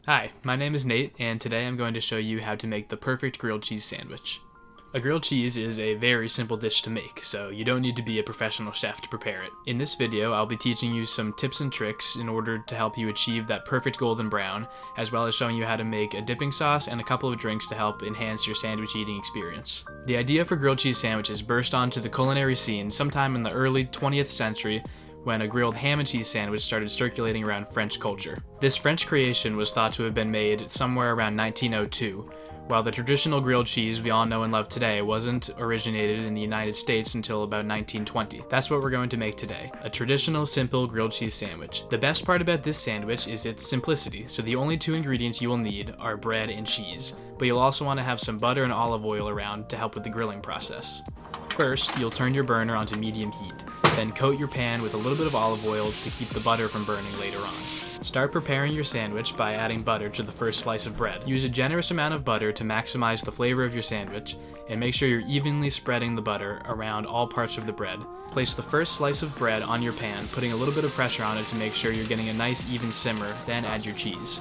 Hi, my name is Nate, and today I'm going to show you how to make the perfect grilled cheese sandwich. A grilled cheese is a very simple dish to make, so you don't need to be a professional chef to prepare it. In this video, I'll be teaching you some tips and tricks in order to help you achieve that perfect golden brown, as well as showing you how to make a dipping sauce and a couple of drinks to help enhance your sandwich eating experience. The idea for grilled cheese sandwiches burst onto the culinary scene sometime in the early 20th century when a grilled ham and cheese sandwich started circulating around French culture. This French creation was thought to have been made somewhere around 1902, while the traditional grilled cheese we all know and love today wasn't originated in the United States until about 1920. That's what we're going to make today, a traditional, simple grilled cheese sandwich. The best part about this sandwich is its simplicity, so the only two ingredients you will need are bread and cheese, but you'll also want to have some butter and olive oil around to help with the grilling process. First, you'll turn your burner onto medium heat, then coat your pan with a little bit of olive oil to keep the butter from burning later on. Start preparing your sandwich by adding butter to the first slice of bread. Use a generous amount of butter to maximize the flavor of your sandwich, and make sure you're evenly spreading the butter around all parts of the bread. Place the first slice of bread on your pan, putting a little bit of pressure on it to make sure you're getting a nice even simmer, then add your cheese.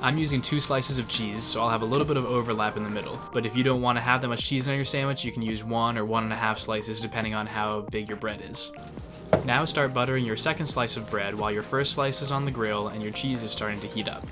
I'm using 2 slices of cheese, so I'll have a little bit of overlap in the middle, but if you don't want to have that much cheese on your sandwich, you can use 1 or 1.5 slices depending on how big your bread is. Now start buttering your second slice of bread while your first slice is on the grill and your cheese is starting to heat up.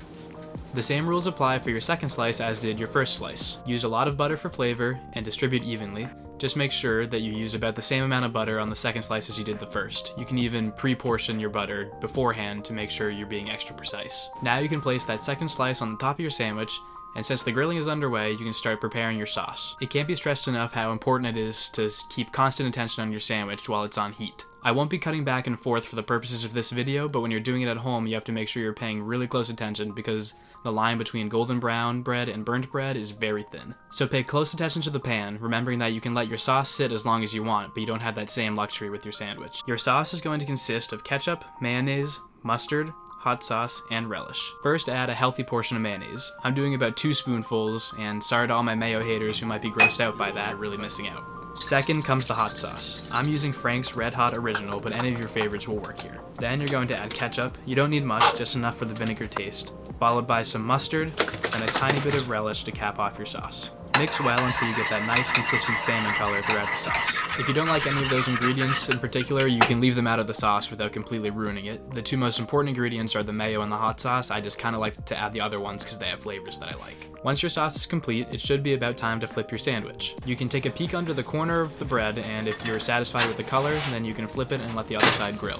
The same rules apply for your second slice as did your first slice. Use a lot of butter for flavor and distribute evenly. Just make sure that you use about the same amount of butter on the second slice as you did the first. You can even pre-portion your butter beforehand to make sure you're being extra precise. Now you can place that second slice on the top of your sandwich, and since the grilling is underway, you can start preparing your sauce. It can't be stressed enough how important it is to keep constant attention on your sandwich while it's on heat. I won't be cutting back and forth for the purposes of this video, but when you're doing it at home, you have to make sure you're paying really close attention because the line between golden brown bread and burnt bread is very thin. So pay close attention to the pan, remembering that you can let your sauce sit as long as you want, but you don't have that same luxury with your sandwich. Your sauce is going to consist of ketchup, mayonnaise, mustard, hot sauce, and relish. First, add a healthy portion of mayonnaise. I'm doing about 2 spoonfuls, and sorry to all my mayo haters who might be grossed out by that, really missing out. Second comes the hot sauce. I'm using Frank's Red Hot Original, but any of your favorites will work here. Then you're going to add ketchup. You don't need much, just enough for the vinegar taste, followed by some mustard and a tiny bit of relish to cap off your sauce. Mix well until you get that nice consistent salmon color throughout the sauce. If you don't like any of those ingredients in particular, you can leave them out of the sauce without completely ruining it. The 2 most important ingredients are the mayo and the hot sauce. I just kind of like to add the other ones because they have flavors that I like. Once your sauce is complete, it should be about time to flip your sandwich. You can take a peek under the corner of the bread, and if you're satisfied with the color, then you can flip it and let the other side grill.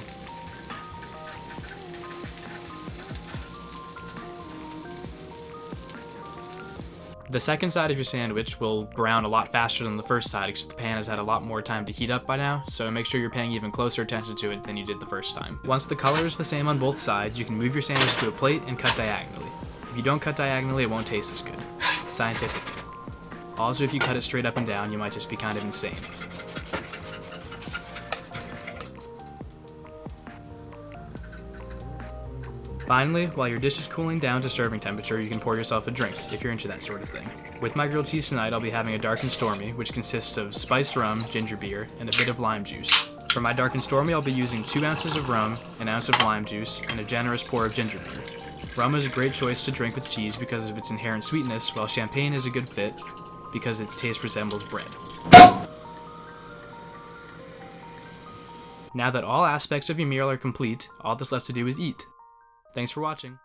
The second side of your sandwich will brown a lot faster than the first side because the pan has had a lot more time to heat up by now, so make sure you're paying even closer attention to it than you did the first time. Once the color is the same on both sides, you can move your sandwich to a plate and cut diagonally. If you don't cut diagonally, it won't taste as good, scientifically. Also, if you cut it straight up and down, you might just be kind of insane. Finally, while your dish is cooling down to serving temperature, you can pour yourself a drink, if you're into that sort of thing. With my grilled cheese tonight, I'll be having a Dark and Stormy, which consists of spiced rum, ginger beer, and a bit of lime juice. For my Dark and Stormy, I'll be using 2 ounces of rum, an ounce of lime juice, and a generous pour of ginger beer. Rum is a great choice to drink with cheese because of its inherent sweetness, while champagne is a good fit because its taste resembles bread. Now that all aspects of your meal are complete, all that's left to do is eat. Thanks for watching.